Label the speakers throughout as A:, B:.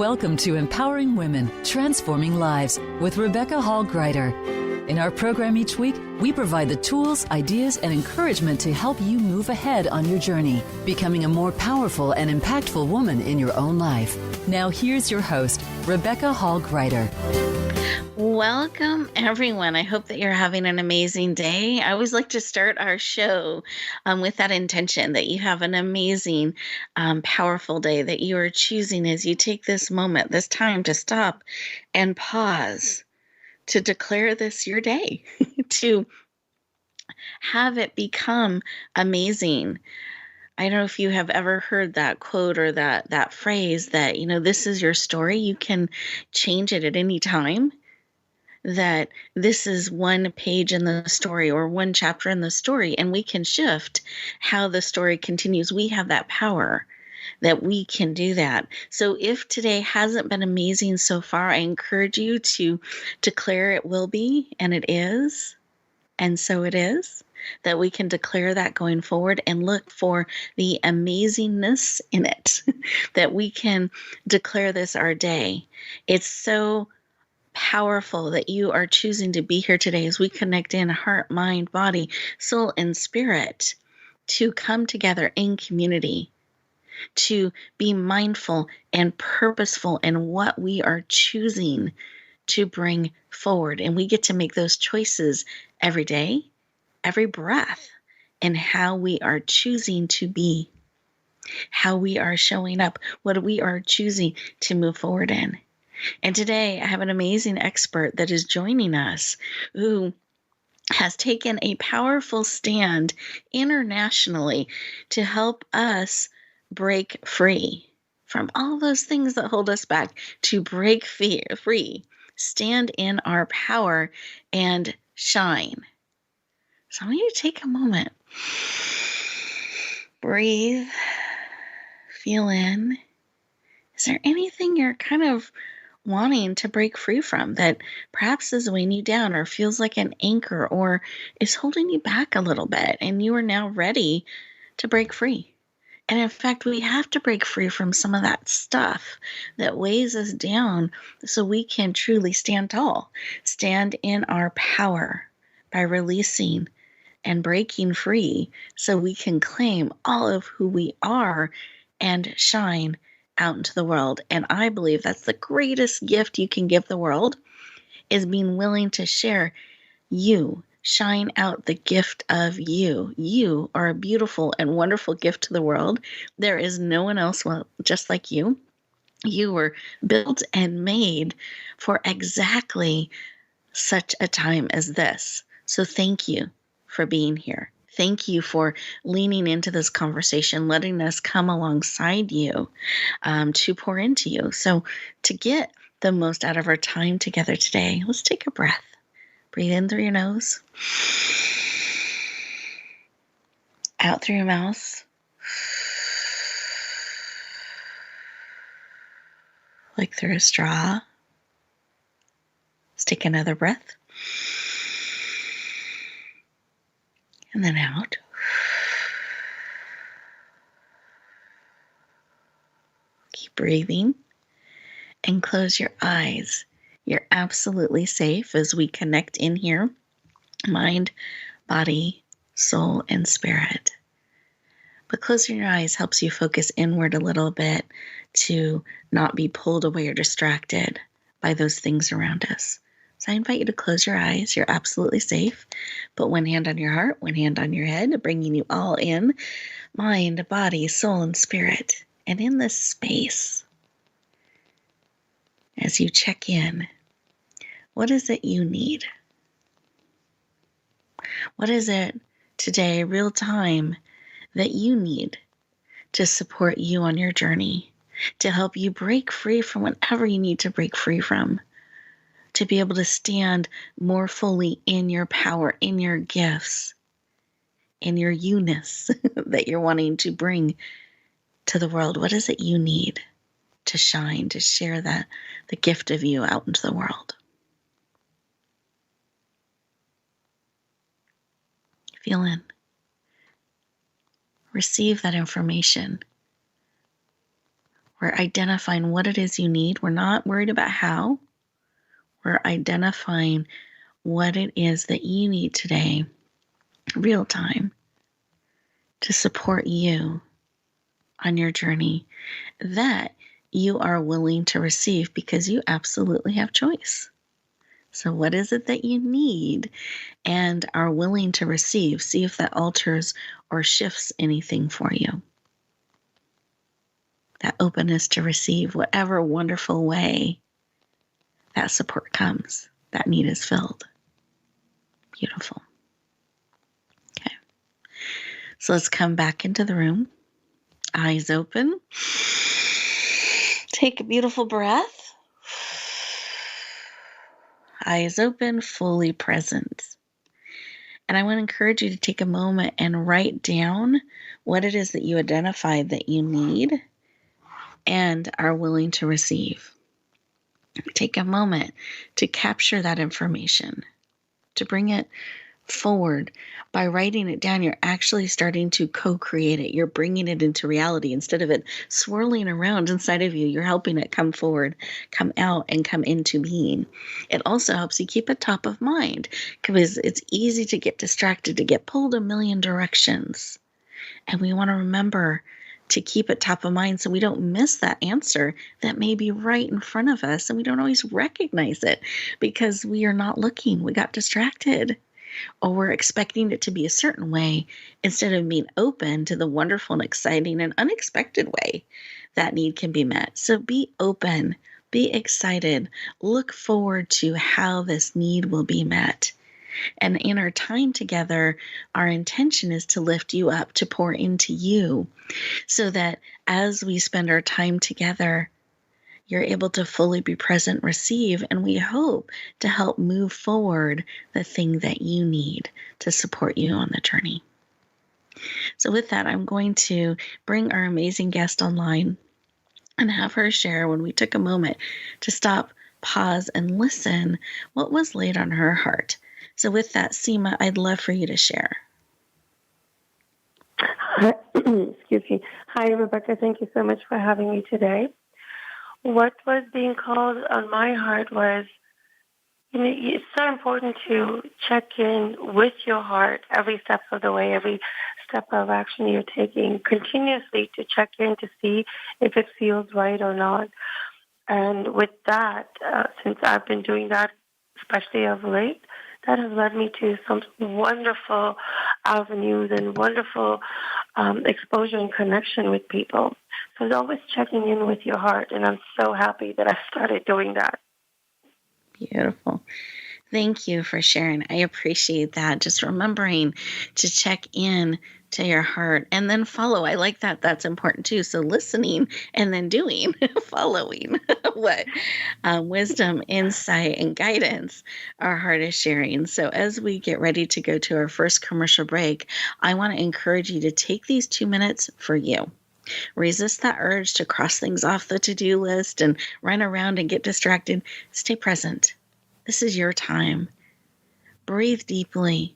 A: Welcome to Empowering Women, Transforming Lives with Rebecca Hall Gruyter. In our program each week, we provide the tools, ideas, and encouragement to help you move ahead on your journey, becoming a more powerful and impactful woman in your own life. Now here's your host, Rebecca Hall Gruyter.
B: Welcome, everyone. I hope that you're having an amazing day. I always like to start our show with that intention that you have an amazing, powerful day, that you are choosing as you take this moment, this time to stop and pause, to declare this your day, to have it become amazing. I don't know if you have ever heard that quote or that phrase that, this is your story. You can change it at any time. That this is one page in the story or one chapter in the story, and we can shift how the story continues. We have that power that we can do that. So if today hasn't been amazing so far, I encourage you to declare it will be, and it is, and so it is. That we can declare that going forward and look for the amazingness in it. That we can declare this our day. It's so powerful that you are choosing to be here today as we connect in heart, mind, body, soul, and spirit to come together in community, to be mindful and purposeful in what we are choosing to bring forward. And we get to make those choices every day, every breath, and how we are choosing to be, how we are showing up, what we are choosing to move forward in. And today I have an amazing expert that is joining us who has taken a powerful stand internationally to help us break free from all those things that hold us back, to break free, stand in our power, and shine. So I want you to take a moment, breathe, feel in. Is there anything you're kind of wanting to break free from that perhaps is weighing you down or feels like an anchor or is holding you back a little bit, and you are now ready to break free? And in fact, we have to break free from some of that stuff that weighs us down so we can truly stand tall, stand in our power by releasing and breaking free so we can claim all of who we are and shine out into the world. And I believe that's the greatest gift you can give the world, is being willing to share you, shine out the gift of you. You are a beautiful and wonderful gift to the world. There is no one else just like you. You were built and made for exactly such a time as this. So thank you for being here. Thank you for leaning into this conversation, letting us come alongside you to pour into you. So to get the most out of our time together today, let's take a breath. Breathe in through your nose, out through your mouth, like through a straw. Let's take another breath. And then out. Keep breathing and close your eyes. You're absolutely safe as we connect in here. Mind, body, soul, and spirit. But closing your eyes helps you focus inward a little bit to not be pulled away or distracted by those things around us. So I invite you to close your eyes. You're absolutely safe. Put one hand on your heart, one hand on your head, bringing you all in. Mind, body, soul, and spirit. And in this space, as you check in, what is it you need? What is it today, real time, that you need to support you on your journey, to help you break free from whatever you need to break free from, to be able to stand more fully in your power, in your gifts, in your you-ness that you're wanting to bring to the world? What is it you need to shine, to share the gift of you out into the world? Feel in. Receive that information. We're identifying what it is you need. We're not worried about how. We're identifying what it is that you need today, real time, to support you on your journey that you are willing to receive, because you absolutely have choice. So what is it that you need and are willing to receive? See if that alters or shifts anything for you. That openness to receive whatever wonderful way that support comes, that need is filled. Beautiful. Okay. So let's come back into the room. Eyes open. Take a beautiful breath. Eyes open, fully present. And I want to encourage you to take a moment and write down what it is that you identified that you need and are willing to receive. Take a moment to capture that information, to bring it forward. By writing it down, you're actually starting to co-create it. You're bringing it into reality. Instead of it swirling around inside of you, you're helping it come forward, come out, and come into being. It also helps you keep it top of mind, because it's easy to get distracted, to get pulled a million directions. And we want to remember to keep it top of mind so we don't miss that answer that may be right in front of us, and we don't always recognize it because we are not looking. We got distracted, or we're expecting it to be a certain way instead of being open to the wonderful and exciting and unexpected way that need can be met. So be open, be excited, look forward to how this need will be met. And in our time together, our intention is to lift you up, to pour into you, so that as we spend our time together, you're able to fully be present, receive, and we hope to help move forward the thing that you need to support you on the journey. So with that, I'm going to bring our amazing guest online and have her share, when we took a moment to stop, pause, and listen, what was laid on her heart. So with that, Seema, I'd love for you to share.
C: Excuse me. Hi, Rebecca. Thank you so much for having me today. What was being called on my heart was, it's so important to check in with your heart every step of the way, every step of action you're taking, continuously to check in to see if it feels right or not. And with that, since I've been doing that, especially of late, that has led me to some wonderful avenues and wonderful exposure and connection with people. So it's always checking in with your heart, and I'm so happy that I started doing that.
B: Beautiful. Thank you for sharing. I appreciate that. Just remembering to check in to your heart and then follow. I like that. That's important too. So listening and then doing, following what wisdom, insight, and guidance our heart is sharing. So as we get ready to go to our first commercial break, I want to encourage you to take these 2 minutes for you. Resist that urge to cross things off the to-do list and run around and get distracted. Stay present. This is your time. Breathe deeply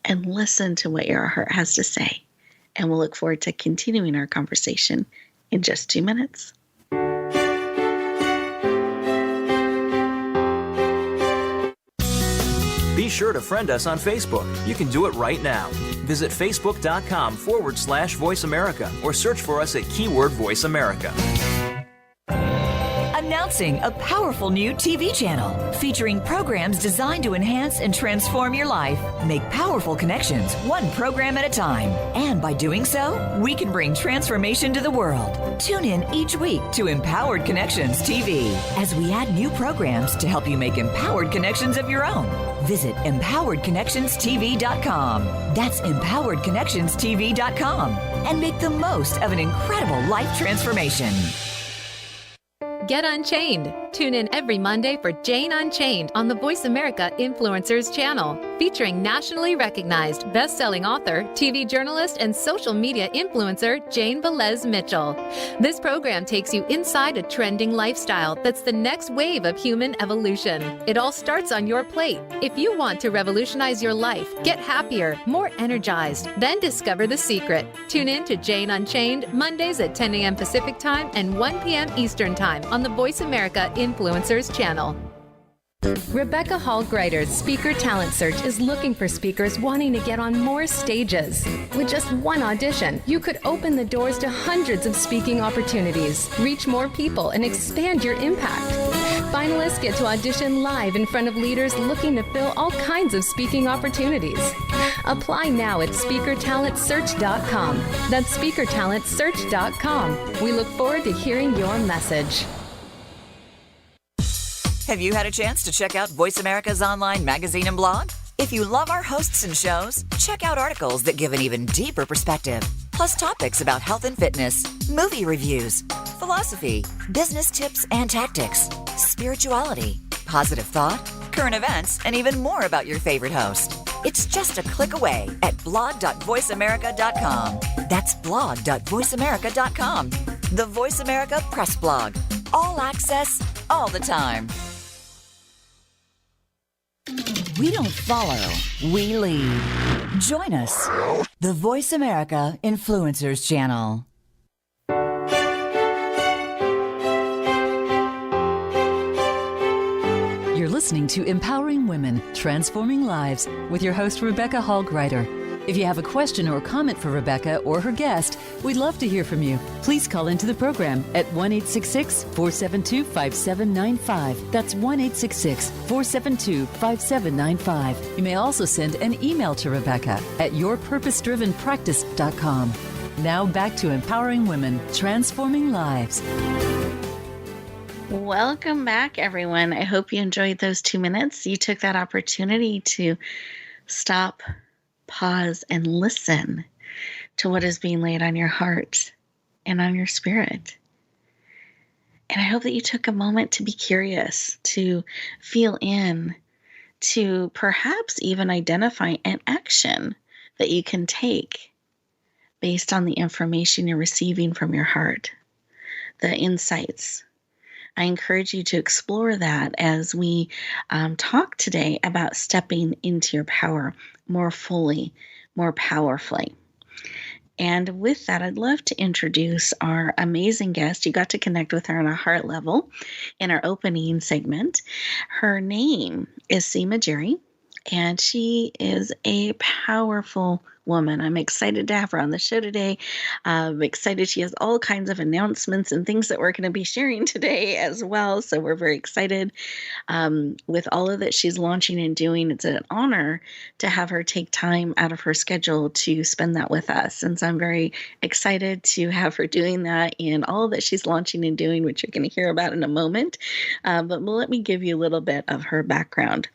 B: and listen to what your heart has to say. And we'll look forward to continuing our conversation in just 2 minutes.
D: Be sure to friend us on Facebook. You can do it right now. Visit facebook.com/Voice America or search for us at keyword Voice America.
E: Announcing a powerful new TV channel featuring programs designed to enhance and transform your life. Make powerful connections, one program at a time. And by doing so, we can bring transformation to the world. Tune in each week to Empowered Connections TV as we add new programs to help you make empowered connections of your own. Visit empoweredconnectionstv.com. That's empoweredconnectionstv.com. And make the most of an incredible life transformation.
F: Get Unchained, Tune in every Monday for Jane Unchained on the Voice America Influencers channel, featuring nationally recognized best-selling author, TV journalist, and social media influencer Jane Velez Mitchell. This program takes you inside a trending lifestyle that's the next wave of human evolution. It all starts on your plate. If you want to revolutionize your life, get happier, more energized, then discover the secret. Tune in to Jane Unchained Mondays at 10 a.m. Pacific Time and 1 p.m. Eastern Time on the Voice America Influencers channel.
G: Rebecca Hall Greider's Speaker Talent Search is looking for speakers wanting to get on more stages. With just one audition, you could open the doors to hundreds of speaking opportunities, reach more people, and expand your impact. Finalists get to audition live in front of leaders looking to fill all kinds of speaking opportunities. Apply now at SpeakerTalentSearch.com. That's SpeakerTalentSearch.com. We look forward to hearing your message.
E: Have you had a chance to check out Voice America's online magazine and blog? If you love our hosts and shows, check out articles that give an even deeper perspective, plus topics about health and fitness, movie reviews, philosophy, business tips and tactics, spirituality, positive thought, current events, and even more about your favorite host. It's just a click away at blog.voiceamerica.com. That's blog.voiceamerica.com. The Voice America Press Blog. All access, all the time. We don't follow, we lead. Join us, the Voice America Influencers channel.
A: You're listening to Empowering Women, Transforming Lives with your host, Rebecca Hall Greider. If you have a question or comment for Rebecca or her guest, we'd love to hear from you. Please call into the program at 1-866-472-5795. That's 1-866-472-5795. You may also send an email to Rebecca at yourpurposedrivenpractice.com. Now back to Empowering Women, Transforming Lives.
B: Welcome back, everyone. I hope you enjoyed those 2 minutes. You took that opportunity to stop, pause, and listen to what is being laid on your heart and on your spirit. And I hope that you took a moment to be curious, to feel in, to perhaps even identify an action that you can take based on the information you're receiving from your heart, the insights. I encourage you to explore that as we talk today about stepping into your power more fully, more powerfully. And with that, I'd love to introduce our amazing guest. You got to connect with her on a heart level in our opening segment. Her name is Seema Jerry, and she is a powerful woman. I'm excited to have her on the show today. I'm excited. She has all kinds of announcements and things that we're going to be sharing today as well. So we're very excited with all of that she's launching and doing. It's an honor to have her take time out of her schedule to spend that with us. And so I'm very excited to have her doing that and all that she's launching and doing, which you're going to hear about in a moment. But let me give you a little bit of her background.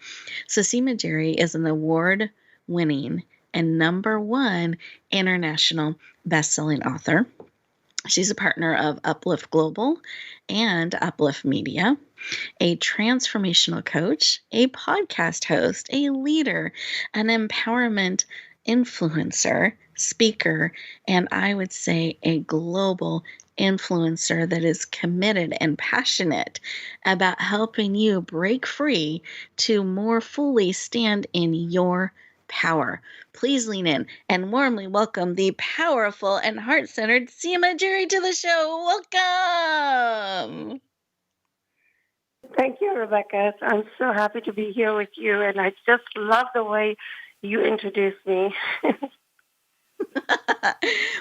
B: So Seema Jerry is an award-winning and #1 international best-selling author. She's a partner of Uplift Global and Uplift Media, a transformational coach, a podcast host, a leader, an empowerment influencer, speaker, and I would say a global influencer that is committed and passionate about helping you break free to more fully stand in your power. Please lean in and warmly welcome the powerful and heart-centered Seema Jerry to the show. Welcome.
C: Thank you, Rebecca. I'm so happy to be here with you, and I just love the way you introduced me.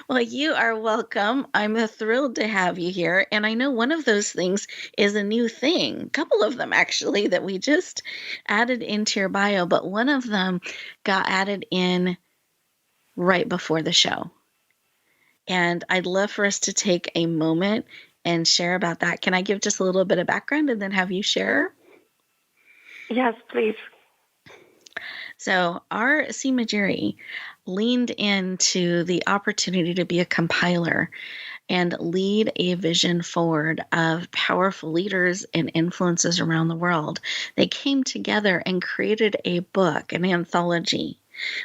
B: Well, you are welcome. I'm thrilled to have you here. And I know one of those things is a new thing, a couple of them actually, that we just added into your bio, but one of them got added in right before the show. And I'd love for us to take a moment and share about that. Can I give just a little bit of background and then have you share?
C: Yes, please.
B: So our Seema Jerry leaned into the opportunity to be a compiler and lead a vision forward of powerful leaders and influences around the world. They came together and created a book, an anthology,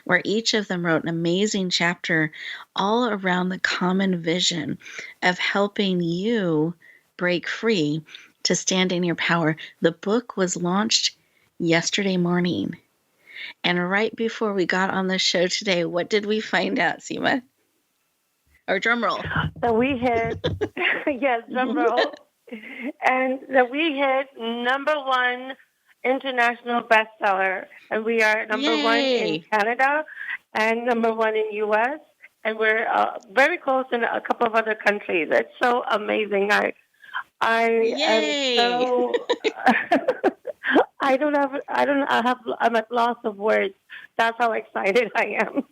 B: where each of them wrote an amazing chapter all around the common vision of helping you break free to stand in your power. The book was launched yesterday morning. And right before we got on the show today, what did we find out, Seema? Or drum roll.
C: So we hit, yes, drum roll, and that we hit #1 international bestseller, and we are #1 in Canada and #1 in U.S., and we're very close in a couple of other countries. It's so amazing. I am so. I'm at loss of words. That's how excited I am.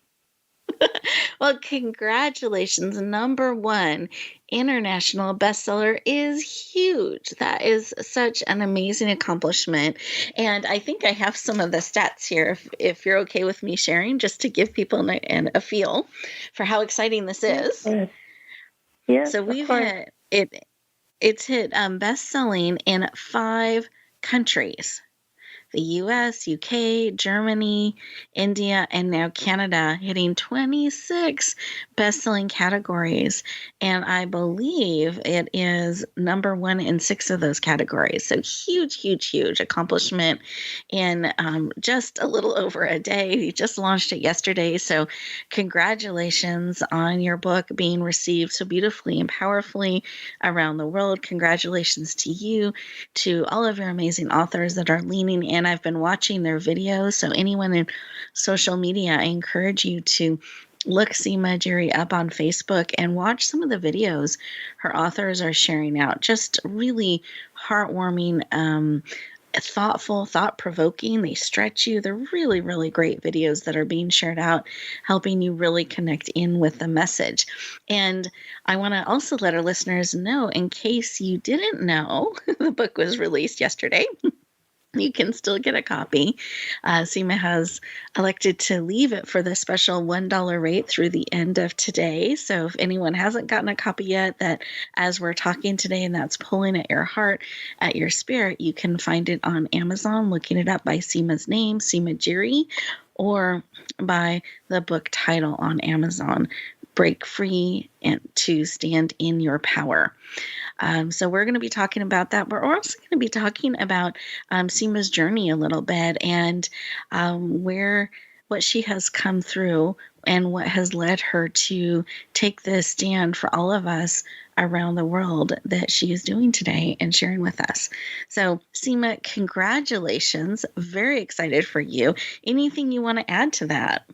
B: Well, congratulations. #1 international bestseller is huge. That is such an amazing accomplishment. And I think I have some of the stats here, if you're okay with me sharing, just to give people a feel for how exciting this is.
C: Yes,
B: so we've hit it. It's hit best-selling in 5 countries. The US, UK, Germany, India, and now Canada, hitting 26 best-selling categories. And I believe it is #1 in 6 of those categories. So huge, huge, huge accomplishment in just a little over a day. You just launched it yesterday. So congratulations on your book being received so beautifully and powerfully around the world. Congratulations to you, to all of your amazing authors that are leaning in. I've been watching their videos. So anyone in social media, I encourage you to look Seema Jerry up on Facebook and watch some of the videos her authors are sharing out. Just really heartwarming, thoughtful, thought-provoking. They stretch you. They're really, really great videos that are being shared out, helping you really connect in with the message. And I want to also let our listeners know, in case you didn't know, the book was released yesterday. You can still get a copy. Seema has elected to leave it for the special $1 rate through the end of today. So if anyone hasn't gotten a copy yet, that as we're talking today and that's pulling at your heart, at your spirit, you can find it on Amazon, looking it up by Seema's name, Seema Jerry, or by the book title on Amazon, Break Free and to Stand in Your Power. So we're going to be talking about that. We're also going to be talking about Seema's journey a little bit, and what she has come through and what has led her to take this stand for all of us around the world that she is doing today and sharing with us. So Seema, congratulations. Very excited for you. Anything you want to add to that?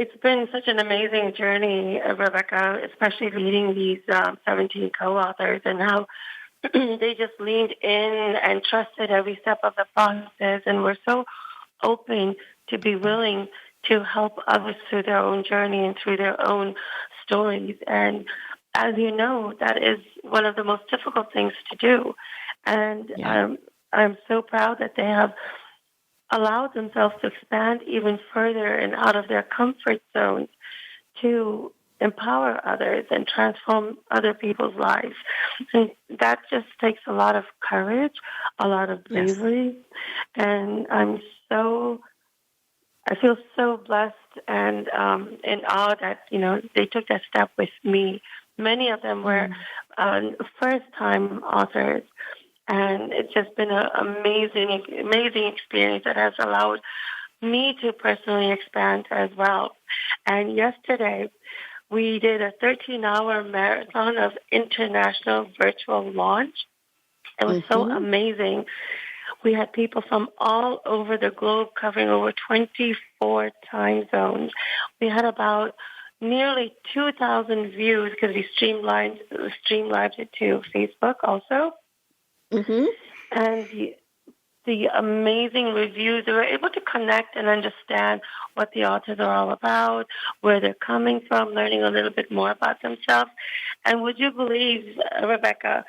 C: It's been such an amazing journey, Rebecca, especially leading these 17 co-authors, and how they just leaned in and trusted every step of the process, and were so open to be willing to help others through their own journey and through their own stories. And as you know, that is one of the most difficult things to do. And I'm so proud that they have allowed themselves to expand even further and out of their comfort zones to empower others and transform other people's lives. And that just takes a lot of courage, a lot of bravery. Yes. And I feel so blessed and in awe that, they took that step with me. Many of them were first-time authors. And it's just been an amazing experience that has allowed me to personally expand as well. And yesterday, we did a 13-hour marathon of international virtual launch. It was so amazing. We had people from all over the globe covering over 24 time zones. We had about nearly 2,000 views because we streamlined it to Facebook also. Mm-hmm. And the amazing reviews, they were able to connect and understand what the authors are all about, where they're coming from, learning a little bit more about themselves. And would you believe, Rebecca,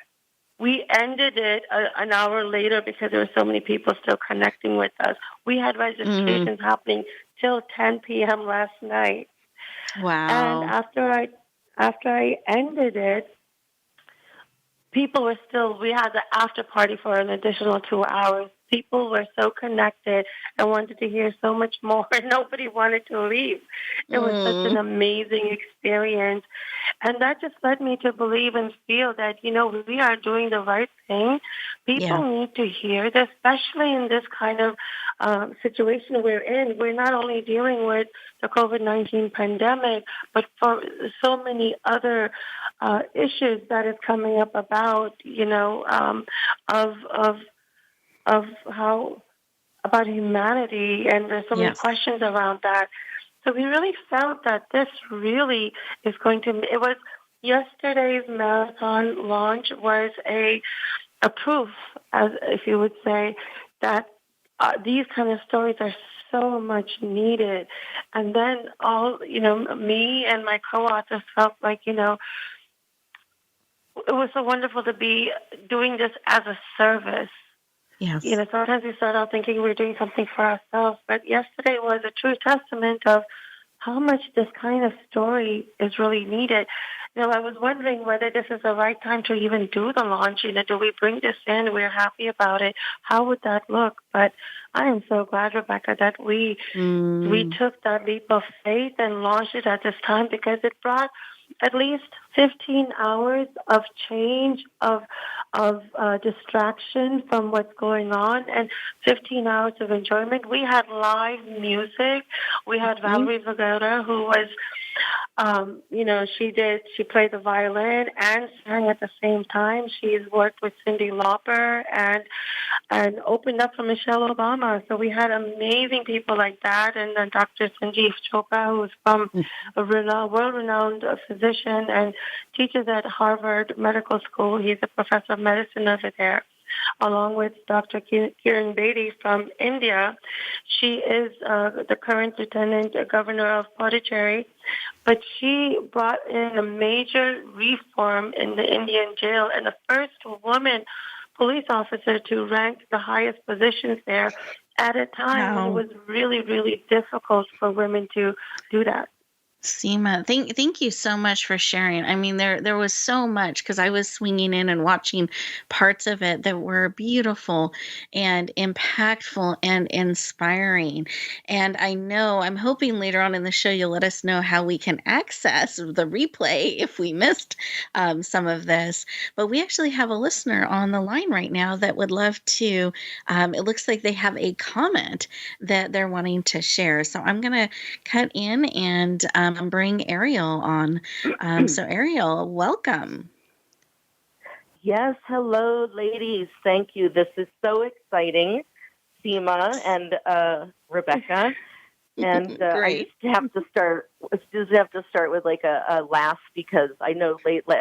C: we ended it an hour later because there were so many people still connecting with us. We had registrations happening till 10 p.m. last night. And
B: Wow.
C: after I ended it, people were still, we had the after party for an additional 2 hours. People were so connected and wanted to hear so much more. Nobody wanted to leave. It was such an amazing experience. And that just led me to believe and feel that, we are doing the right thing. People
B: Yeah.
C: need to hear this, especially in this kind of situation we're in. We're not only dealing with the COVID-19 pandemic, but for so many other issues that is coming up about, of how about humanity, and there's so many
B: Yes.
C: questions around that. So we really felt that this really is going to. It was yesterday's marathon launch was a proof, as if you would say, that these kind of stories are so much needed. And then me and my co-authors felt like it was so wonderful to be doing this as a service.
B: Yes.
C: Sometimes we start out thinking we're doing something for ourselves, but yesterday was a true testament of how much this kind of story is really needed. I was wondering whether this is the right time to even do the launch. Do we bring this in? We're happy about it. How would that look? But I am so glad, Rebecca, that we took that leap of faith and launched it at this time, because it brought at least 15 hours of change, of distraction from what's going on, and 15 hours of enjoyment. We had live music. We had Valerie Vergara, who was, she played the violin and sang at the same time. She's worked with Cyndi Lauper and opened up for Michelle Obama. So we had amazing people like that. And then Dr. Sanjeev Chopra, who's from a world-renowned physician and teaches at Harvard Medical School. He's a professor of medicine over there, along with Dr. Kiran Bedi from India. She is the current Lieutenant Governor of Puducherry, but she brought in a major reform in the Indian jail, and the first woman police officer to rank the highest positions there at a time when it was really, really difficult for women to do that.
B: Seema, thank you so much for sharing. I mean, there was so much, because I was swinging in and watching parts of it that were beautiful and impactful and inspiring. And I'm hoping later on in the show you'll let us know how we can access the replay if we missed some of this. But we actually have a listener on the line right now that would love to. It looks like they have a comment that they're wanting to share. So I'm going to cut in and bring Ariel on. So Ariel, welcome.
H: Yes, hello, ladies. Thank you. This is so exciting, Seema and Rebecca. And I just have to start with like a laugh, because I know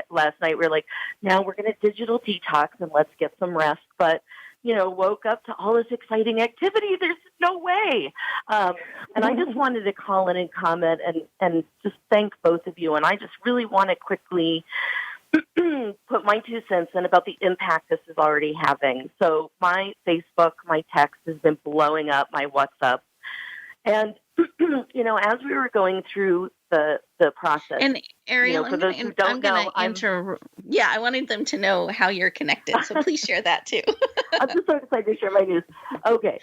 H: last night we were like, now we're going to digital detox and let's get some rest. But woke up to all this exciting activity. There's no way. And I just wanted to call in and comment and just thank both of you. And I just really want to quickly put my 2 cents in about the impact this is already having. So my Facebook, my text has been blowing up, my WhatsApp. And, as we were going through the process.
B: And Ariel,
H: for those who don't know,
B: I wanted them to know how you're connected. So please share that too.
H: I'm just so excited to share my news. Okay.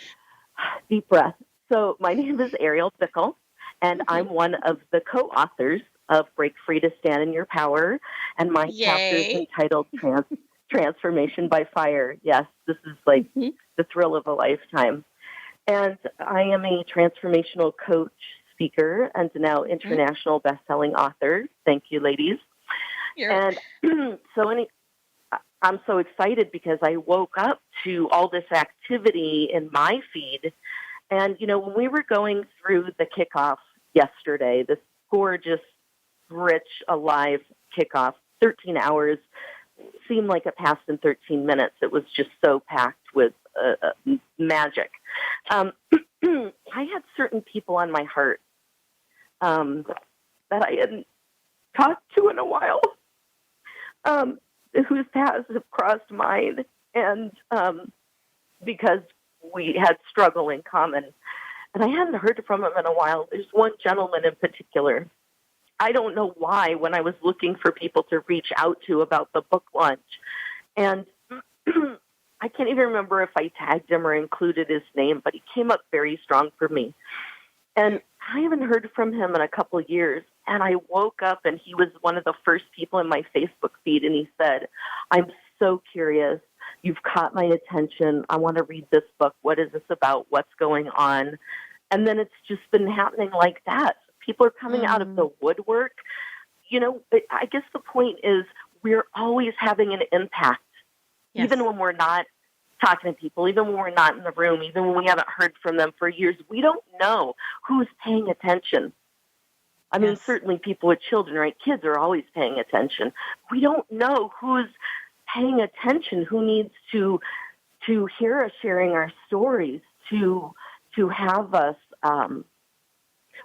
H: Deep breath. So my name is Ariel Bickle, and I'm one of the co-authors of Break Free to Stand in Your Power. And my chapter is entitled Transformation by Fire. Yes, this is like the thrill of a lifetime. And I am a transformational coach, speaker, and now international best-selling author. Thank you, ladies. I'm so excited because I woke up to all this activity in my feed. And, when we were going through the kickoff yesterday, this gorgeous, rich, alive kickoff, 13 hours, seemed like it passed in 13 minutes. It was just so packed with magic. I had certain people on my heart that I hadn't talked to in a while. whose paths have crossed mine, and because we had struggle in common. And I hadn't heard from him in a while. There's one gentleman in particular. I don't know why, when I was looking for people to reach out to about the book launch. And I can't even remember if I tagged him or included his name, but he came up very strong for me. And I haven't heard from him in a couple of years. And I woke up and he was one of the first people in my Facebook feed. And he said, "I'm so curious. You've caught my attention. I want to read this book. What is this about? What's going on?" And then it's just been happening like that. People are coming out of the woodwork. You know, I guess the point is we're always having an impact, even when we're not talking to people, even when we're not in the room, even when we haven't heard from them for years. We don't know who's paying attention. I mean, certainly people with children, right? Kids are always paying attention. We don't know who's paying attention, who needs to hear us sharing our stories, to have us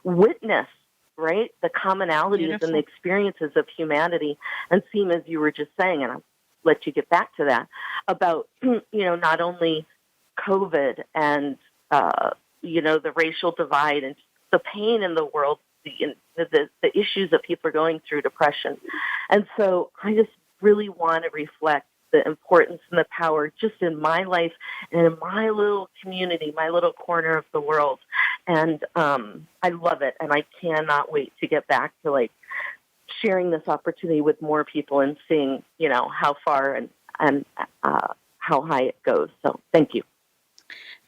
H: witness, right, the commonalities and the experiences of humanity. And Seema, as you were just saying, and I'll let you get back to that, about, not only COVID and, the racial divide and the pain in the world, the issues that people are going through, depression. And so I just really want to reflect the importance and the power just in my life and in my little community, my little corner of the world. And I love it. And I cannot wait to get back to sharing this opportunity with more people and seeing, how far and how high it goes. So thank you.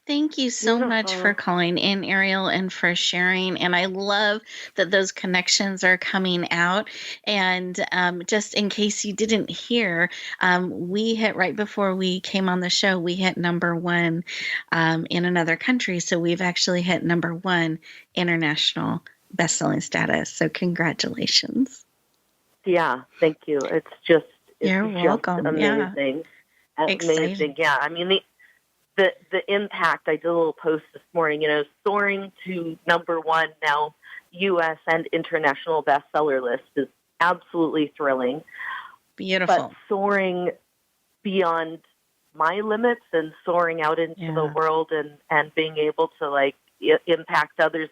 B: Thank you so much for calling in, Ariel, and for sharing. And I love that those connections are coming out. And just in case you didn't hear, we hit right before we came on the show, we hit #1 in another country. So we've actually hit #1 international bestselling status. So congratulations.
H: Yeah, thank you.
B: You're welcome.
H: Amazing.
B: Yeah.
H: Amazing. Yeah. I mean, the impact, I did a little post this morning, soaring to #1 now, U.S. and international bestseller list is absolutely thrilling.
B: Beautiful.
H: But soaring beyond my limits and soaring out into the world and being able to impact others,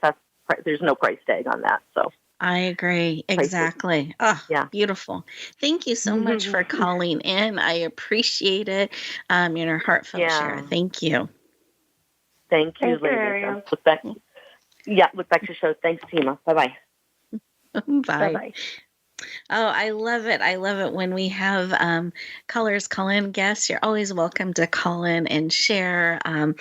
H: there's no price tag on that. So
B: I agree. Exactly. Oh, yeah. Beautiful. Thank you so much for calling in. I appreciate it. Your heartfelt share. Thank you.
H: Thank you, ladies. Look back to the show. Thanks, Seema. Bye-bye.
B: Bye. Bye-bye. Oh, I love it. I love it when we have callers call in. Guests, you're always welcome to call in and share. I'm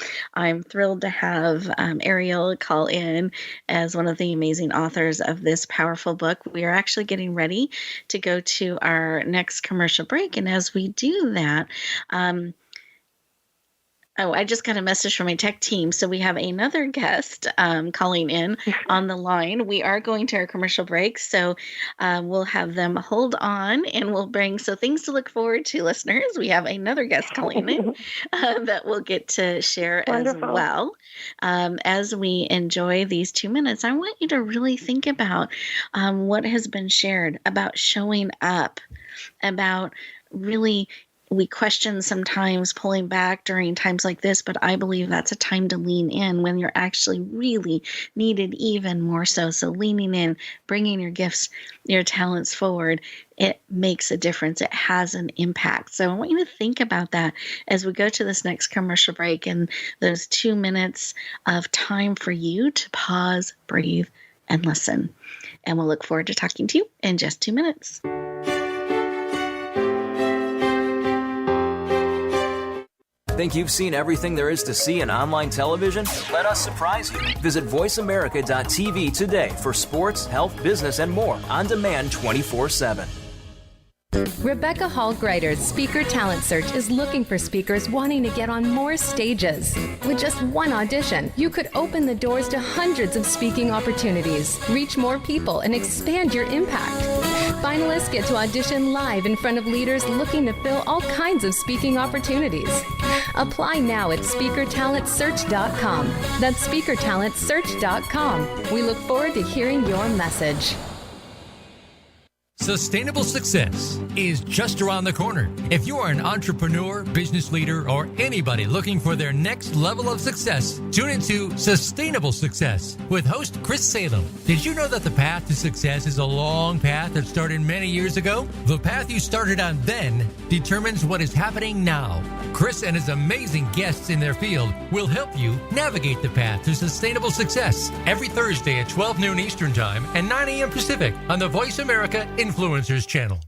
B: thrilled to have Ariel call in as one of the amazing authors of this powerful book. We are actually getting ready to go to our next commercial break. And as we do that, I just got a message from my tech team. So we have another guest calling in on the line. We are going to our commercial break. So we'll have them hold on and we'll bring things to look forward to, listeners. We have another guest calling in that we'll get to share as well. As we enjoy these 2 minutes, I want you to really think about what has been shared about showing up, about really. We question sometimes pulling back during times like this, but I believe that's a time to lean in when you're actually really needed even more so. So leaning in, bringing your gifts, your talents forward, it makes a difference. It has an impact. So I want you to think about that as we go to this next commercial break and those 2 minutes of time for you to pause, breathe, and listen. And we'll look forward to talking to you in just 2 minutes.
D: Think you've seen everything there is to see in online television? Let us surprise you. Visit voiceamerica.tv today for sports, health, business, and more on demand 24/7.
G: Rebecca Hall Greider's Speaker Talent Search is looking for speakers wanting to get on more stages. With just one audition, you could open the doors to hundreds of speaking opportunities, reach more people, and expand your impact. Finalists get to audition live in front of leaders looking to fill all kinds of speaking opportunities. Apply now at SpeakerTalentSearch.com. That's SpeakerTalentSearch.com. We look forward to hearing your message.
I: Sustainable success is just around the corner. If you are an entrepreneur, business leader, or anybody looking for their next level of success, tune into Sustainable Success with host Chris Salem. Did you know that the path to success is a long path that started many years ago? The path you started on then determines what is happening now. Chris and his amazing guests in their field will help you navigate the path to sustainable success every Thursday at 12 noon Eastern Time and 9 a.m. Pacific on the Voice America Influencers Channel.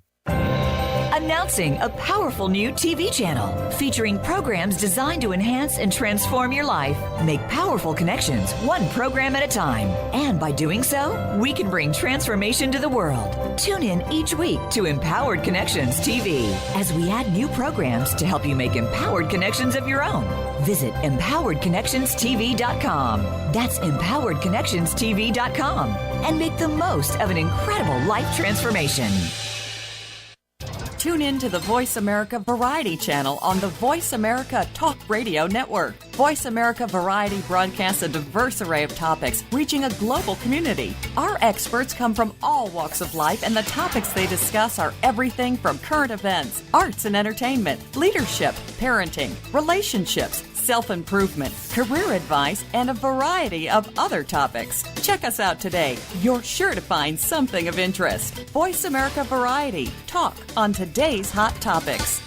E: Announcing a powerful new TV channel featuring programs designed to enhance and transform your life. Make powerful connections, one program at a time. And by doing so, we can bring transformation to the world. Tune in each week to Empowered Connections TV as we add new programs to help you make empowered connections of your own. Visit empoweredconnectionstv.com. That's empoweredconnectionstv.com. And make the most of an incredible life transformation.
J: Tune in to the Voice America Variety channel on the Voice America Talk Radio Network. Voice America Variety broadcasts a diverse array of topics, reaching a global community. Our experts come from all walks of life, and the topics they discuss are everything from current events, arts and entertainment, leadership, parenting, relationships, self-improvement, career advice, and a variety of other topics. Check us out today. You're sure to find something of interest. Voice America Variety. Talk on today's hot topics.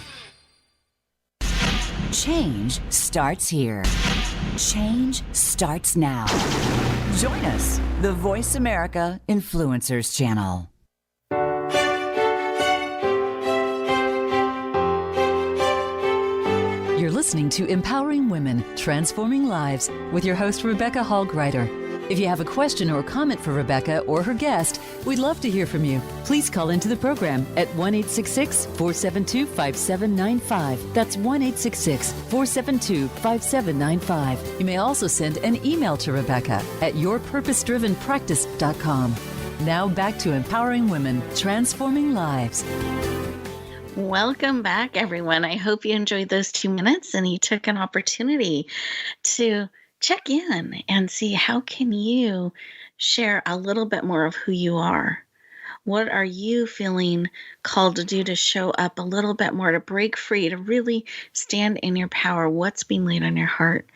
E: Change starts here. Change starts now. Join us, the Voice America Influencers Channel.
A: You're listening to Empowering Women, Transforming Lives with your host, Rebecca Hall-Gruyter. If you have a question or comment for Rebecca or her guest, we'd love to hear from you. Please call into the program at 1-866-472-5795. That's 1-866-472-5795. You may also send an email to Rebecca at yourpurposedrivenpractice.com. Now back to Empowering Women, Transforming Lives.
B: Welcome back, everyone. I hope you enjoyed those 2 minutes and you took an opportunity to check in and see how can you share a little bit more of who you are. What are you feeling called to do to show up a little bit more, to break free, to really stand in your power? What's being laid on your heart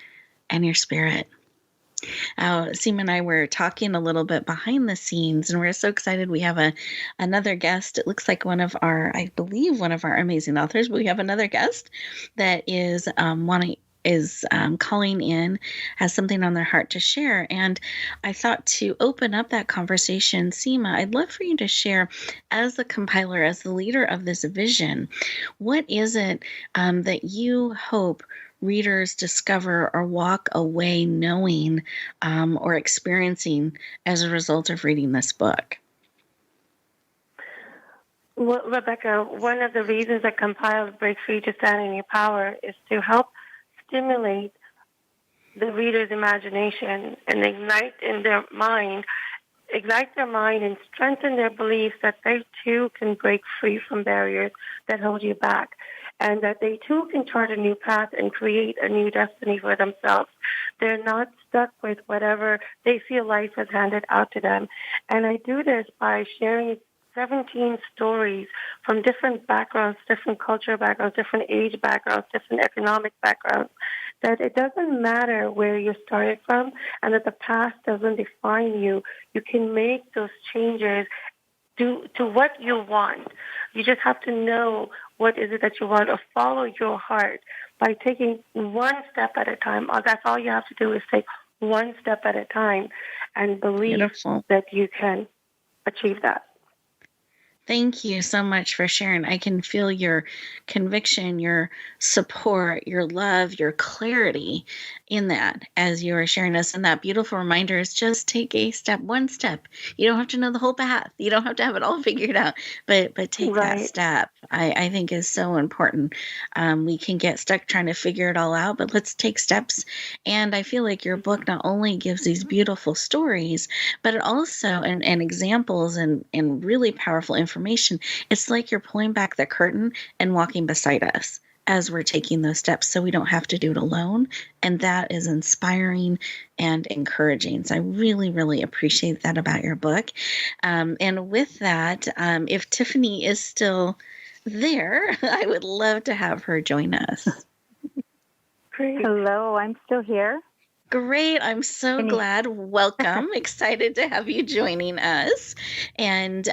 B: and your spirit? Seema and I were talking a little bit behind the scenes, and we're so excited. We have another guest. It looks like one of our amazing authors, but we have another guest that is calling in, has something on their heart to share. And I thought to open up that conversation, Seema, I'd love for you to share, as the compiler, as the leader of this vision, what is it that you hope readers discover or walk away knowing or experiencing as a result of reading this book?
C: Well, Rebecca, one of the reasons I compiled Break Free to Stand in Your Power is to help stimulate the reader's imagination and ignite their mind and strengthen their beliefs that they too can break free from barriers that hold you back, and that they too can chart a new path and create a new destiny for themselves. They're not stuck with whatever they feel life has handed out to them. And I do this by sharing 17 stories from different backgrounds, different cultural backgrounds, different age backgrounds, different economic backgrounds, that it doesn't matter where you started from and that the past doesn't define you. You can make those changes to what you want. You just have to know what is it that you want, or follow your heart by taking one step at a time. That's all you have to do is take one step at a time and believe that you can achieve that.
B: Thank you so much for sharing. I can feel your conviction, your support, your love, your clarity in that as you are sharing us. And that beautiful reminder is just take a step, one step. You don't have to know the whole path. You don't have to have it all figured out, but take that step. I think is so important. We can get stuck trying to figure it all out, but let's take steps. And I feel like your book not only gives these beautiful stories, but it also, and examples and really powerful information. It's like you're pulling back the curtain and walking beside us as we're taking those steps so we don't have to do it alone. And that is inspiring and encouraging. So I really, really appreciate that about your book. And with that, if Tiffany is still there, I would love to have her join us.
C: Great.
K: Hello, I'm still here.
B: Great. I'm so glad. Welcome. Excited to have you joining us. And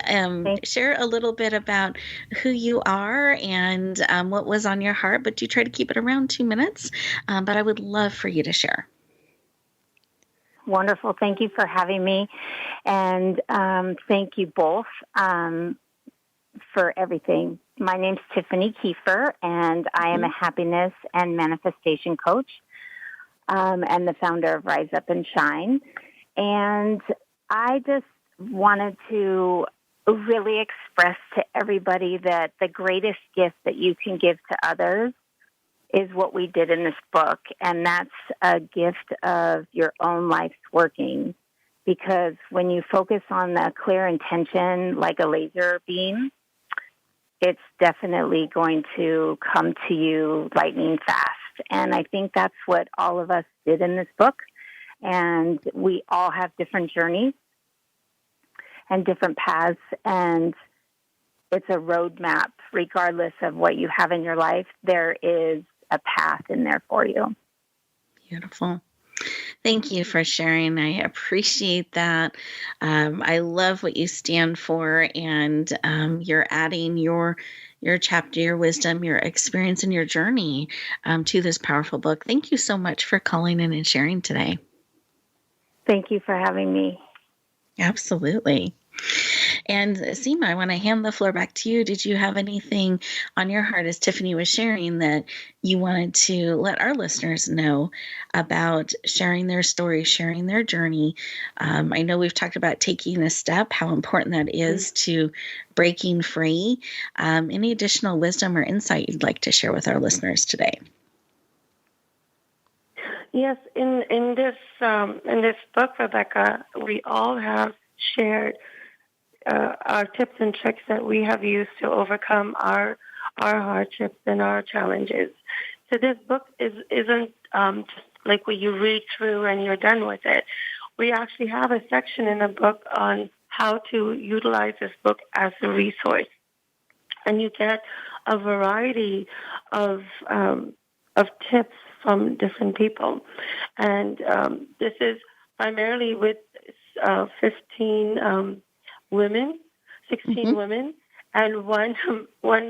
B: share a little bit about who you are and what was on your heart, but do try to keep it around 2 minutes. But I would love for you to share.
K: Wonderful. Thank you for having me. And thank you both for everything. My name's Tiffany Kiefer, and I am a happiness and manifestation coach. And the founder of Rise Up and Shine. And I just wanted to really express to everybody that the greatest gift that you can give to others is what we did in this book. And that's a gift of your own life's working. Because when you focus on the clear intention like a laser beam, it's definitely going to come to you lightning fast. And I think that's what all of us did in this book. And we all have different journeys and different paths. And it's a roadmap. Regardless of what you have in your life, there is a path in there for you.
B: Beautiful. Thank you for sharing. I appreciate that. I love what you stand for, and you're adding your chapter, your wisdom, your experience, and your journey to this powerful book. Thank you so much for calling in and sharing today.
K: Thank you for having me.
B: Absolutely. And Seema, I want to hand the floor back to you. Did you have anything on your heart as Tiffany was sharing that you wanted to let our listeners know about sharing their story, sharing their journey? I know we've talked about taking a step, how important that is to breaking free. Any additional wisdom or insight you'd like to share with our listeners today?
C: Yes, in this book, Rebecca, we all have shared our tips and tricks that we have used to overcome our hardships and our challenges. So this book isn't just like what you read through and you're done with it. We actually have a section in the book on how to utilize this book as a resource, and you get a variety of tips from different people. And this is primarily with 15 women, 16 women, and one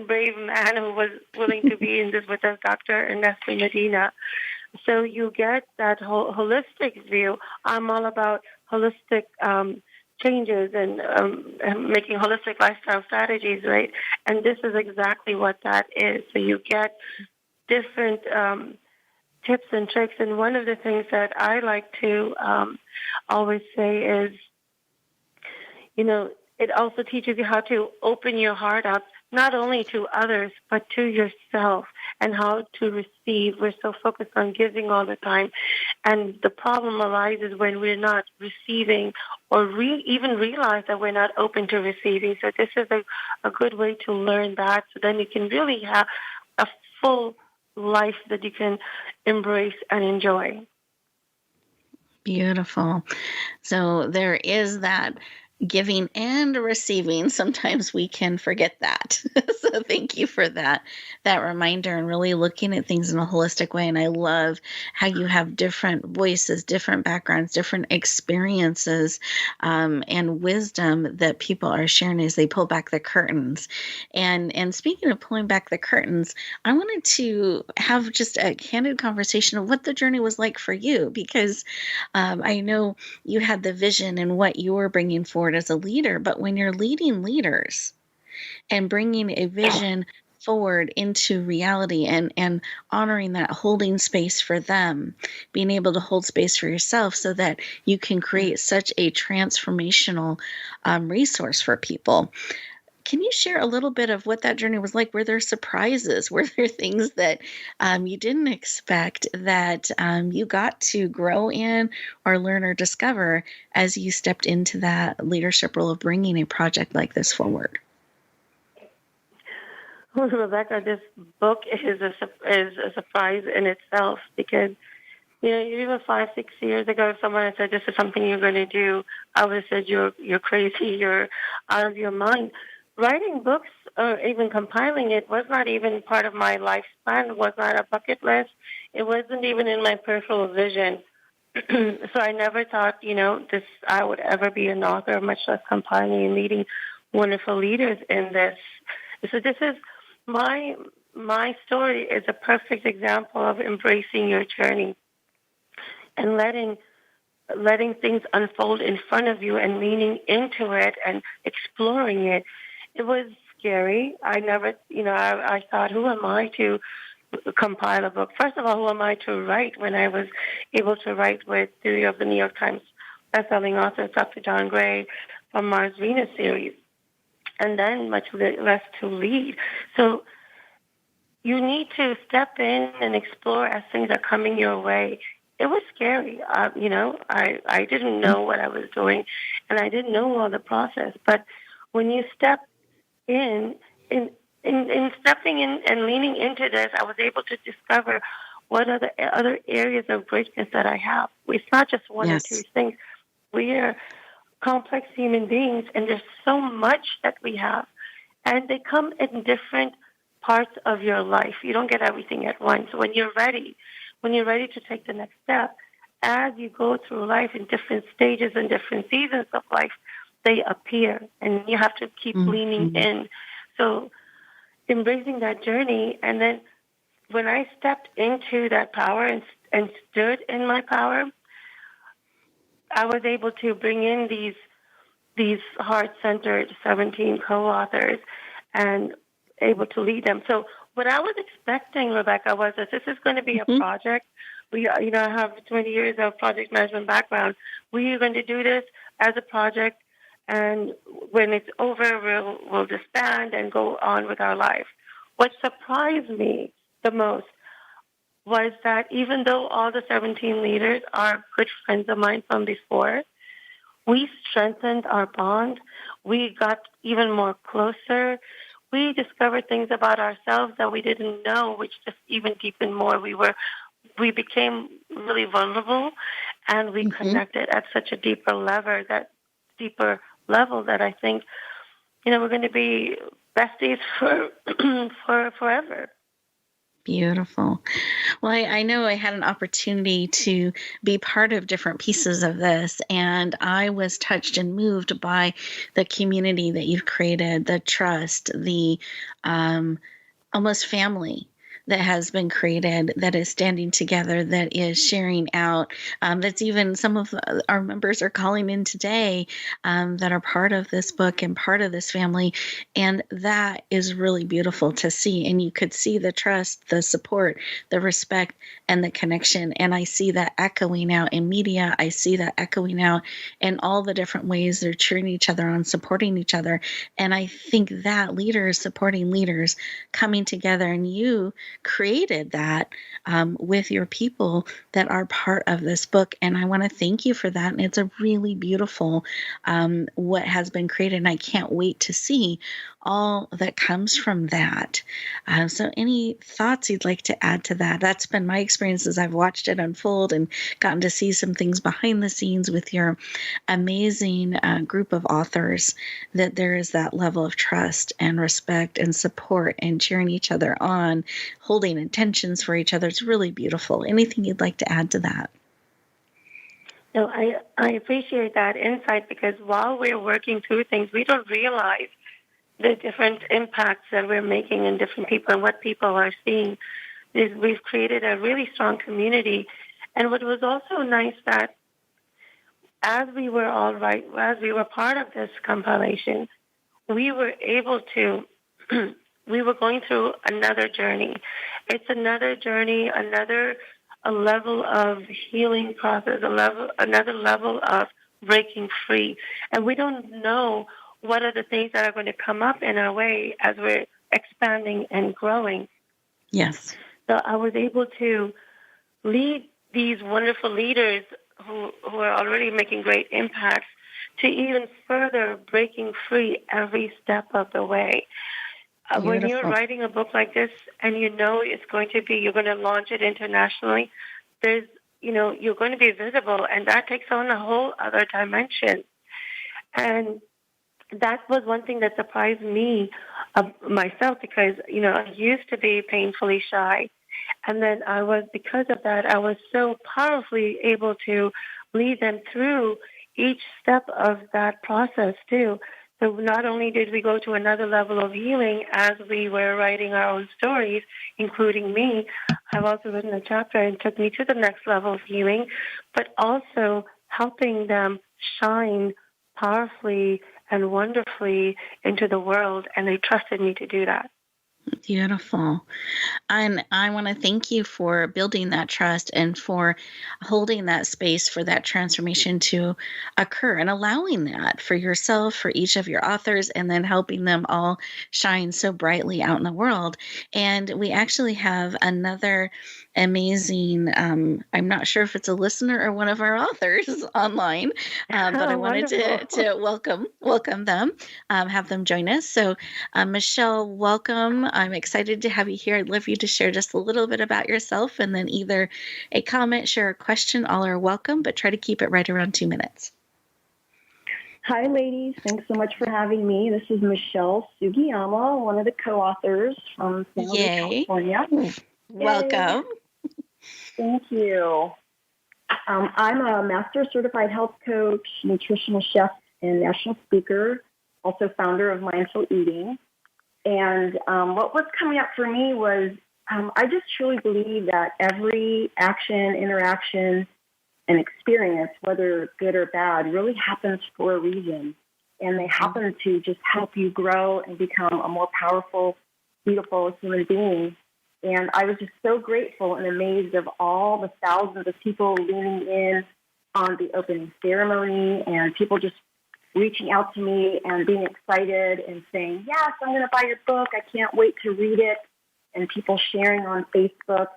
C: brave man who was willing to be in this with us, Dr. Ernesto Medina. So you get that whole holistic view. I'm all about holistic changes and making holistic lifestyle strategies, right? And this is exactly what that is. So you get different tips and tricks. And one of the things that I like to always say is, it also teaches you how to open your heart up, not only to others, but to yourself, and how to receive. We're so focused on giving all the time. And the problem arises when we're not receiving or even realize that we're not open to receiving. So this is a good way to learn that. So then you can really have a full life that you can embrace and enjoy.
B: Beautiful. So there is that giving and receiving. Sometimes we can forget that. So thank you for that reminder, and really looking at things in a holistic way. And I love how you have different voices, different backgrounds, different experiences, and wisdom that people are sharing as they pull back the curtains. And speaking of pulling back the curtains, I wanted to have just a candid conversation of what the journey was like for you, because I know you had the vision and what you were bringing forward as a leader, but when you're leading leaders and bringing a vision forward into reality and honoring that, holding space for them, being able to hold space for yourself so that you can create such a transformational resource for people. Can you share a little bit of what that journey was like? Were there surprises? Were there things that you didn't expect that you got to grow in or learn or discover as you stepped into that leadership role of bringing a project like this forward?
C: Rebecca, this book is a surprise in itself because, even 5, 6 years ago, if someone had said this is something you're going to do, I would have said you're crazy, you're out of your mind. Writing books or even compiling it was not even part of my lifespan, was not a bucket list. It wasn't even in my peripheral vision. So I never thought, I would ever be an author, much less compiling and leading wonderful leaders in this. So this is my story is a perfect example of embracing your journey and letting things unfold in front of you and leaning into it and exploring it. It was scary. I never, I thought, who am I to compile a book? First of all, who am I to write when I was able to write with 3 of the New York Times bestselling authors, Dr. John Gray from Mars Venus series, and then much less to lead. So you need to step in and explore as things are coming your way. It was scary. I didn't know what I was doing, and I didn't know all the process. But when you step in stepping in and leaning into this, I was able to discover what are the other areas of greatness that I have. It's not just one or two things. We are complex human beings, and there's so much that we have, and they come in different parts of your life. You don't get everything at once. When you're ready to take the next step, as you go through life in different stages and different seasons of life, they appear, and you have to keep leaning in. So embracing that journey, and then when I stepped into that power and stood in my power, I was able to bring in these heart-centered 17 co-authors and able to lead them. So what I was expecting, Rebecca, was that this is going to be a project. We, I have 20 years of project management background. We are going to do this as a project, and when it's over, we'll disband and go on with our life. What surprised me the most was that even though all the 17 leaders are good friends of mine from before, we strengthened our bond. We got even more closer. We discovered things about ourselves that we didn't know, which just even deepened more. We became really vulnerable, and we connected at such a deeper level that I think, we're going to be besties for forever.
B: Beautiful. Well, I know I had an opportunity to be part of different pieces of this, and I was touched and moved by the community that you've created, the trust, the almost family that has been created, that is standing together, that is sharing out, that's even some of our members are calling in today that are part of this book and part of this family. And that is really beautiful to see. And you could see the trust, the support, the respect, and the connection. And I see that echoing out in media. I see that echoing out in all the different ways they're cheering each other on, supporting each other. And I think that leaders supporting leaders coming together, and you created that with your people that are part of this book. And I want to thank you for that. And it's a really beautiful what has been created. And I can't wait to see all that comes from that. So any thoughts you'd like to add to that? That's been my experience as I've watched it unfold and gotten to see some things behind the scenes with your amazing group of authors, that there is that level of trust and respect and support and cheering each other on, holding intentions for each other. It's really beautiful. Anything you'd like to add to that?
C: No, I appreciate that insight, because while we're working through things, we don't realize the different impacts that we're making in different people and what people are seeing. We've created a really strong community. And what was also nice that as we were part of this compilation, we were able to, we were going through another journey. It's another journey, a level of healing process, another level of breaking free. And we don't know what are the things that are going to come up in our way as we're expanding and growing.
B: Yes.
C: So I was able to lead these wonderful leaders who are already making great impacts to even further breaking free every step of the way. when you're writing a book like this and you know it's going to be, you're going to launch it internationally, you're going to be visible, and that takes on a whole other dimension. And that was one thing that surprised me myself, because, I used to be painfully shy. And then because of that, I was so powerfully able to lead them through each step of that process too. So not only did we go to another level of healing as we were writing our own stories, including me, I've also written a chapter and took me to the next level of healing, but also helping them shine powerfully and wonderfully into the world, and they trusted me to do that.
B: Beautiful. And I want to thank you for building that trust and for holding that space for that transformation to occur and allowing that for yourself, for each of your authors, and then helping them all shine so brightly out in the world. And we actually have another amazing, I'm not sure if it's a listener or one of our authors online, but I wanted to welcome them, have them join us. So Michelle, welcome. I'm excited to have you here. I'd love for you to share just a little bit about yourself, and then either a comment, share a question. All are welcome, but try to keep it right around 2 minutes.
L: Hi, ladies. Thanks so much for having me. This is Michelle Sugiyama, one of the co-authors from San Jose, California.
B: Welcome.
L: Thank you. I'm a master certified health coach, nutritional chef, and national speaker, also founder of Mindful Eating. And what was coming up for me was I just truly believe that every action, interaction, and experience, whether good or bad, really happens for a reason. And they happen to just help you grow and become a more powerful, beautiful human being. And I was just so grateful and amazed of all the thousands of people leaning in on the opening ceremony, and people just reaching out to me and being excited and saying, yes, I'm going to buy your book. I can't wait to read it. And people sharing on Facebook.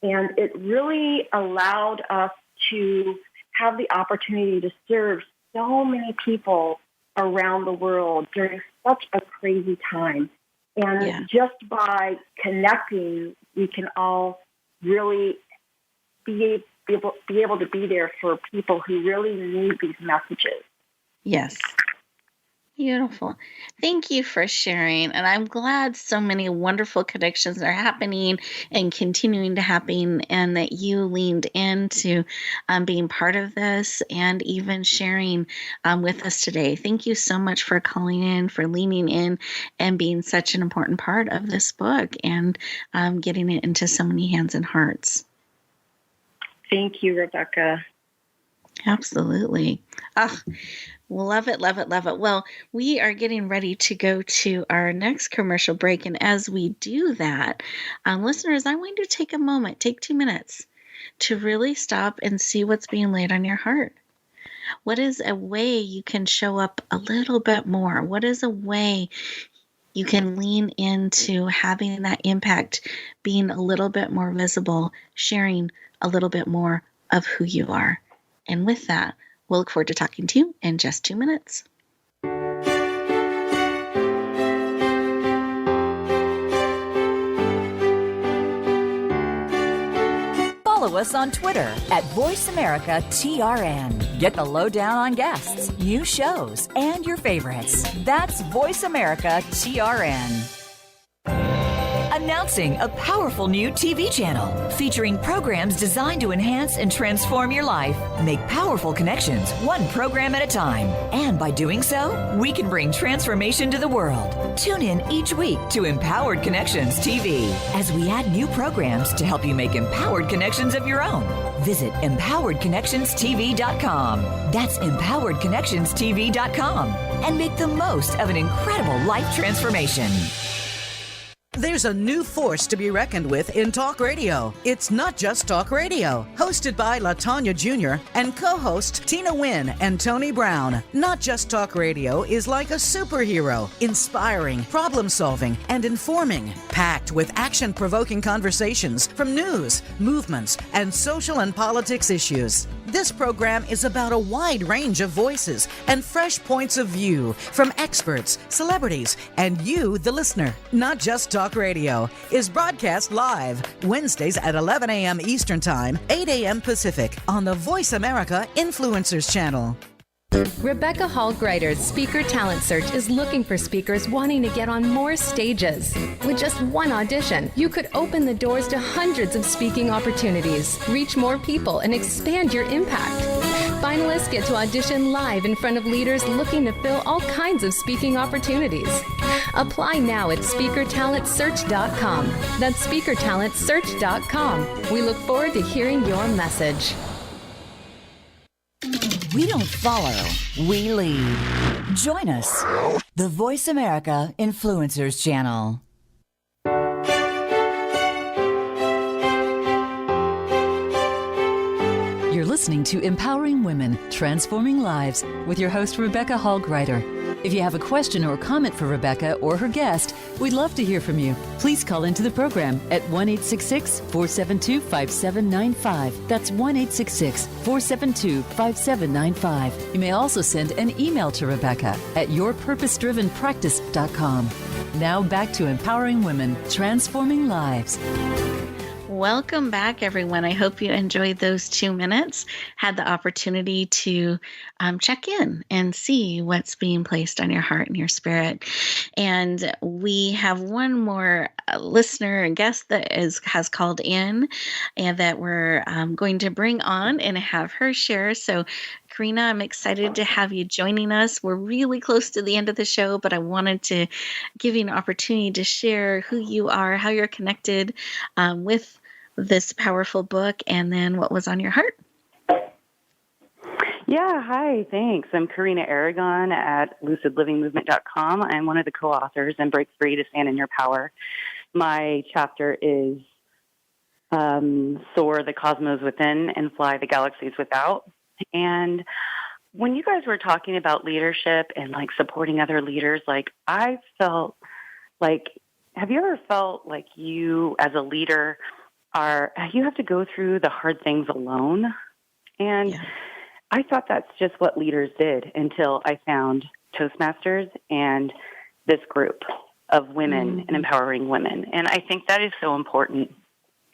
L: And it really allowed us to have the opportunity to serve so many people around the world during such a crazy time. And just by connecting, we can all really be able to be there for people who really need these messages.
B: Yes. Beautiful. Thank you for sharing. And I'm glad so many wonderful connections are happening and continuing to happen, and that you leaned into being part of this and even sharing with us today. Thank you so much for calling in, for leaning in, and being such an important part of this book and getting it into so many hands and hearts.
L: Thank you, Rebecca.
B: Absolutely. Love it, love it, love it. Well, we are getting ready to go to our next commercial break. And as we do that, listeners, I want you to take a moment, take 2 minutes to really stop and see what's being laid on your heart. What is a way you can show up a little bit more? What is a way you can lean into having that impact, being a little bit more visible, sharing a little bit more of who you are? And with that, we'll look forward to talking to you in just 2 minutes.
E: Follow us on Twitter at VoiceAmericaTRN. Get the lowdown on guests, new shows, and your favorites. That's VoiceAmericaTRN. Announcing a powerful new TV channel featuring programs designed to enhance and transform your life. Make powerful connections, one program at a time. And by doing so, we can bring transformation to the world. Tune in each week to Empowered Connections TV as we add new programs to help you make empowered connections of your own. Visit EmpoweredConnectionsTV.com. That's EmpoweredConnectionsTV.com. And make the most of an incredible life transformation.
M: There's a new force to be reckoned with in talk radio. It's not just talk radio. Hosted by LaTanya Jr. and co-host Tina Wynn and Tony Brown. Not Just Talk Radio is like a superhero, inspiring, problem-solving, and informing. Packed with action-provoking conversations from news, movements, and social and politics issues. This program is about a wide range of voices and fresh points of view from experts, celebrities, and you, the listener. Not Just Talk Radio is broadcast live Wednesdays at 11 a.m. Eastern Time, 8 a.m. Pacific on the Voice America Influencers Channel.
G: Rebecca Hall Greider's Speaker Talent Search is looking for speakers wanting to get on more stages. With just one audition, you could open the doors to hundreds of speaking opportunities, reach more people, and expand your impact. Finalists get to audition live in front of leaders looking to fill all kinds of speaking opportunities. Apply now at speakertalentsearch.com. That's speakertalentsearch.com. We look forward to hearing your message.
E: We don't follow, we lead. Join us, the Voice America Influencers Channel.
A: You're listening to Empowering Women, Transforming Lives with your host, Rebecca Hall Greider. If you have a question or comment for Rebecca or her guest, we'd love to hear from you. Please call into the program at 1-866-472-5795. That's 1-866-472-5795. You may also send an email to Rebecca at yourpurposedrivenpractice.com. Now back to Empowering Women, Transforming Lives.
B: Welcome back, everyone. I hope you enjoyed those 2 minutes, had the opportunity to check in and see what's being placed on your heart and your spirit. And we have one more listener and guest that has called in and that we're going to bring on and have her share. So Karina, I'm excited to have you joining us. We're really close to the end of the show, but I wanted to give you an opportunity to share who you are, how you're connected with this powerful book, and then what was on your heart.
N: Yeah, hi, thanks. I'm Karina Aragon at lucidlivingmovement.com. I'm one of the co-authors in Break Free to Stand in Your Power. My chapter is Soar the Cosmos Within and Fly the Galaxies Without. And when you guys were talking about leadership and like supporting other leaders, like I felt like, have you ever felt like you as a leader you have to go through the hard things alone? And I thought that's just what leaders did until I found Toastmasters and this group of women and empowering women. And I think that is so important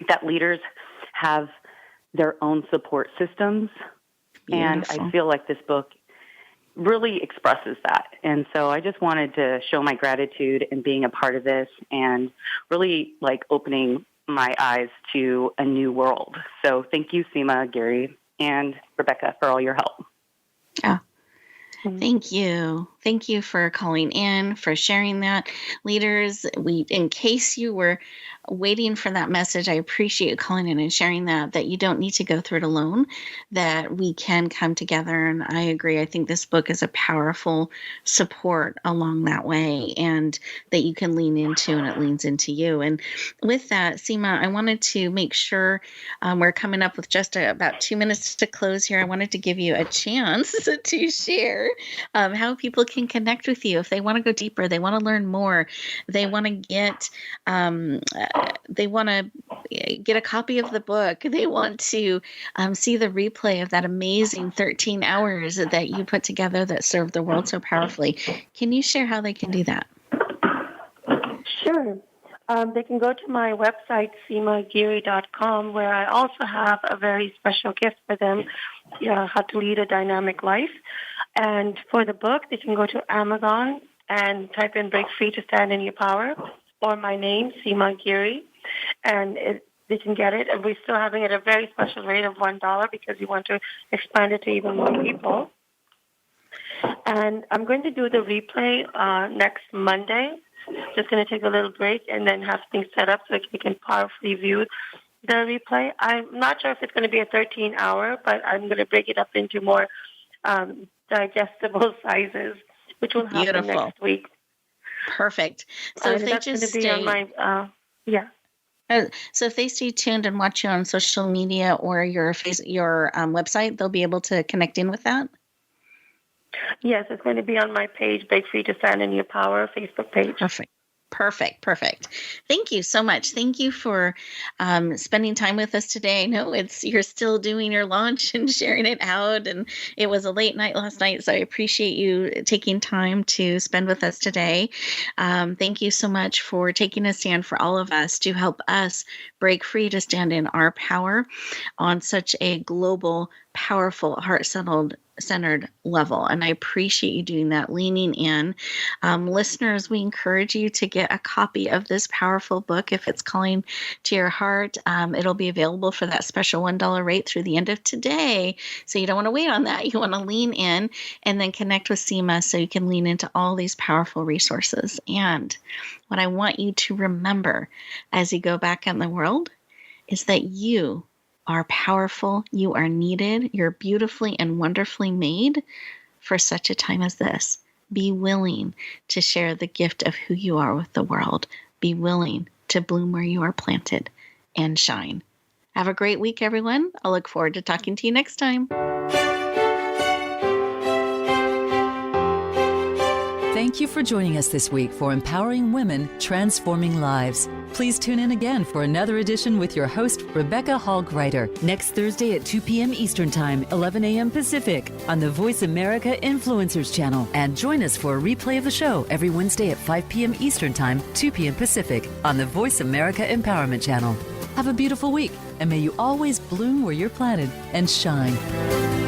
N: that leaders have their own support systems. Beautiful. And I feel like this book really expresses that. And so I just wanted to show my gratitude in being a part of this and really like opening my eyes to a new world. So thank you, Seema, Gary, and Rebecca for all your help.
B: Yeah. Thank you. Thank you for calling in, for sharing that. Leaders, in case you were waiting for that message, I appreciate you calling in and sharing that you don't need to go through it alone, that we can come together. And I agree. I think this book is a powerful support along that way, and that you can lean into, and it leans into you. And with that, Seema, I wanted to make sure we're coming up with just about 2 minutes to close here. I wanted to give you a chance to share how people can connect with you if they want to go deeper, they want to learn more, they want to get a copy of the book, they want to see the replay of that amazing 13 hours that you put together that served the world so powerfully. Can you share how they can do that?
C: Sure. They can go to my website, seemagiri.com, where I also have a very special gift for them, how to lead a dynamic life. And for the book, they can go to Amazon and type in Break Free to Stand in Your Power, or my name, Seema Giri, and they can get it. And we're still having it at a very special rate of $1 because we want to expand it to even more people. And I'm going to do the replay next Monday. Just going to take a little break and then have things set up so we can powerfully view the replay. I'm not sure if it's going to be a 13-hour, but I'm going to break it up into more digestible sizes, which will happen next week.
B: Perfect. So if they just stay on my, so if they stay tuned and watch you on social media or your website, they'll be able to connect in with that. Yes, it's going to be on my page, Break Free to Stand in Your Power, Facebook page. Perfect. Thank you so much. Thank you for spending time with us today. I know you're still doing your launch and sharing it out, and it was a late night last night, so I appreciate you taking time to spend with us today. Thank you so much for taking a stand for all of us to help us break free to stand in our power on such a global, powerful, heart-centered level. And I appreciate you doing that, leaning in. Listeners, we encourage you to get a copy of this powerful book if it's calling to your heart. It'll be available for that special $1 rate through the end of today. So you don't want to wait on that. You want to lean in and then connect with Seema so you can lean into all these powerful resources. And what I want you to remember as you go back in the world is that you are powerful, you are needed, you're beautifully and wonderfully made for such a time as this. Be willing to share the gift of who you are with the world. Be willing to bloom where you are planted and shine. Have a great week, everyone. I'll look forward to talking to you next time.
A: Thank you for joining us this week for Empowering Women, Transforming Lives. Please tune in again for another edition with your host, Rebecca Hall-Gruyter, next Thursday at 2 p.m. Eastern Time, 11 a.m. Pacific, on the Voice America Influencers channel. And join us for a replay of the show every Wednesday at 5 p.m. Eastern Time, 2 p.m. Pacific, on the Voice America Empowerment channel. Have a beautiful week, and may you always bloom where you're planted and shine.